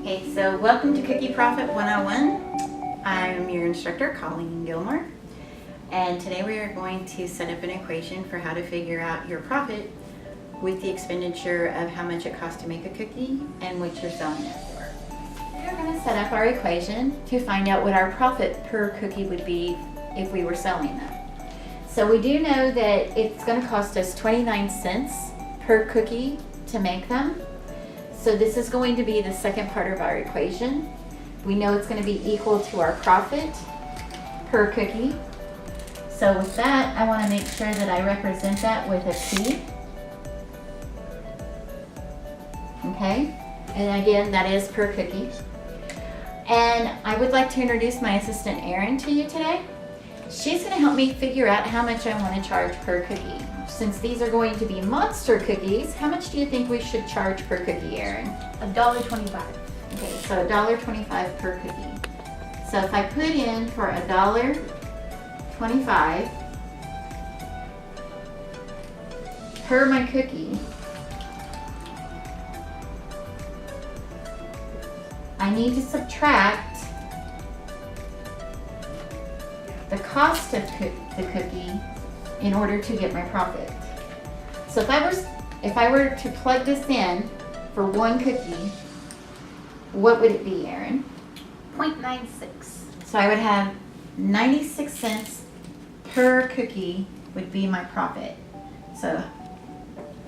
Okay, so welcome to Cookie Profit 101. I'm your instructor, Colleen Gilmore, and today we are going to set up an equation for how to figure out your profit with the expenditure of how much it costs to make a cookie and what you're selling it for. We are going to set up our equation to find out what our profit per cookie would be if we were selling them. So we do know that it's going to cost us 29 cents per cookie to make them. So this is going to be the second part of our equation. We know it's going to be equal to our profit per cookie. So with that, I want to make sure that I represent that with a P. Okay, and again, that is per cookie. And I would like to introduce my assistant Erin to you today. She's going to help me figure out how much I want to charge per cookie. Since these are going to be monster cookies, how much do you think we should charge per cookie, Erin? $1.25. Okay, so $1.25 per cookie. So if I put in for $1.25 per my cookie, I need to subtract the cost of the cookie in order to get my profit. So if I were to plug this in for one cookie, what would it be, Erin? 0.96. So I would have 96 cents per cookie would be my profit. So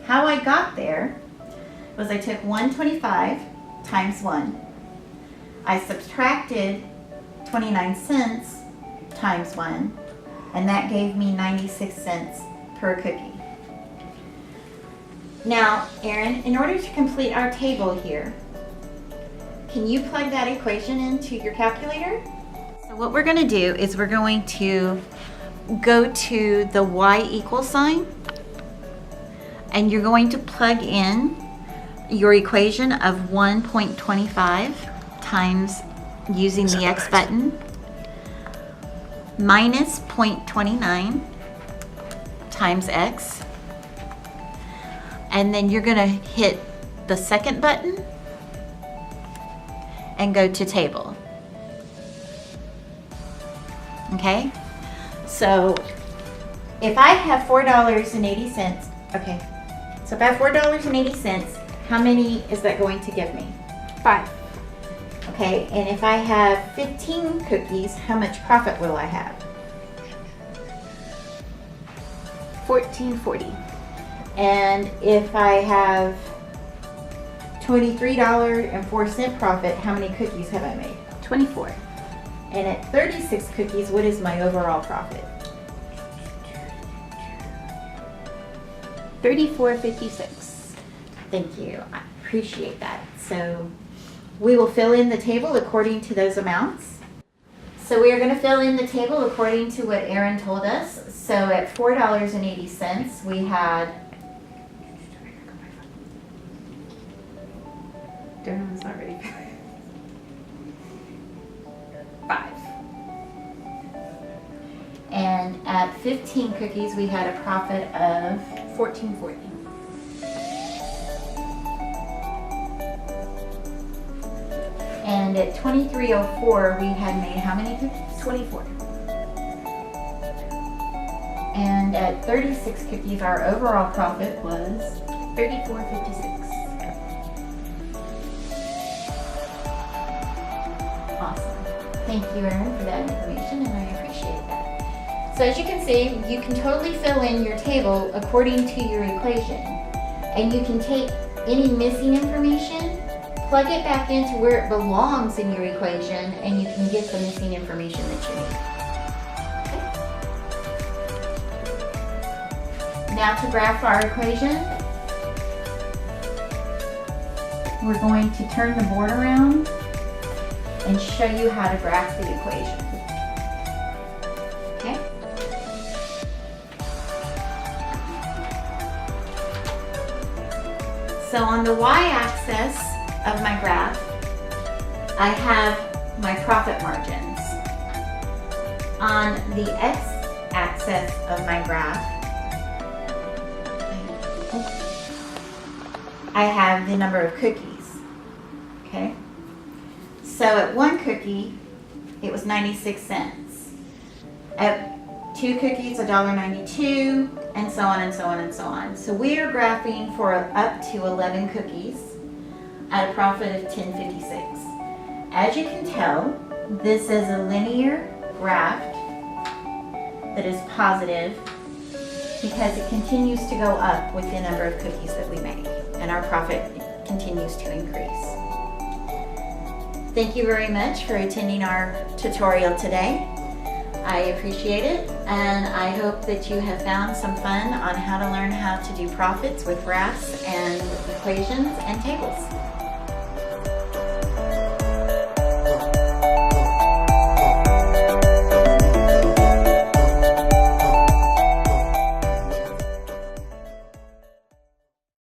how I got there was I took 125 times 1. I subtracted 29 cents times 1, and that gave me 96 cents per cookie. Now, Erin, in order to complete our table here, can you plug that equation into your calculator? So what we're going to do is we're going to go to the y equal sign, and you're going to plug in your equation of 1.25 times using the X button minus 0.29 times X, and then you're going to hit the second button and go to table. Okay, so if I have $4.80, okay, so if I have $4.80, how many is that going to give me? 5. Okay, and if I have 15 cookies, how much profit will I have? $14.40. And if I have $23.04 profit, how many cookies have I made? 24. And at 36 cookies, what is my overall profit? $34.56. Thank you, I appreciate that. So we will fill in the table according to those amounts. So we are going to fill in the table according to what Erin told us. So at $4.80, we had... Darren's not ready. 5. And at 15 cookies, we had a profit of $14.40. And at 23.04, we had made how many cookies? 24. And at 36 cookies, our overall profit was $34.56. awesome. Thank you, Erin, for that information, and I appreciate that. So as you can see, you can totally fill in your table according to your equation. And you can take any missing information, plug it back into where it belongs in your equation, and you can get the missing information that you need. Okay. Now to graph our equation, we're going to turn the board around and show you how to graph the equation. Okay? So on the y-axis of my graph, I have my profit margins. On the x-axis of my graph, I have the number of cookies. Okay? So at 1 cookie, it was 96 cents. At 2 cookies, $1.92, and so on and so on and so on. So we are graphing for up to 11 cookies at a profit of $10.56. As you can tell, this is a linear graph that is positive because it continues to go up with the number of cookies that we make, and our profit continues to increase. Thank you very much for attending our tutorial today. I appreciate it, and I hope that you have found some fun on how to learn how to do profits with graphs and equations and tables.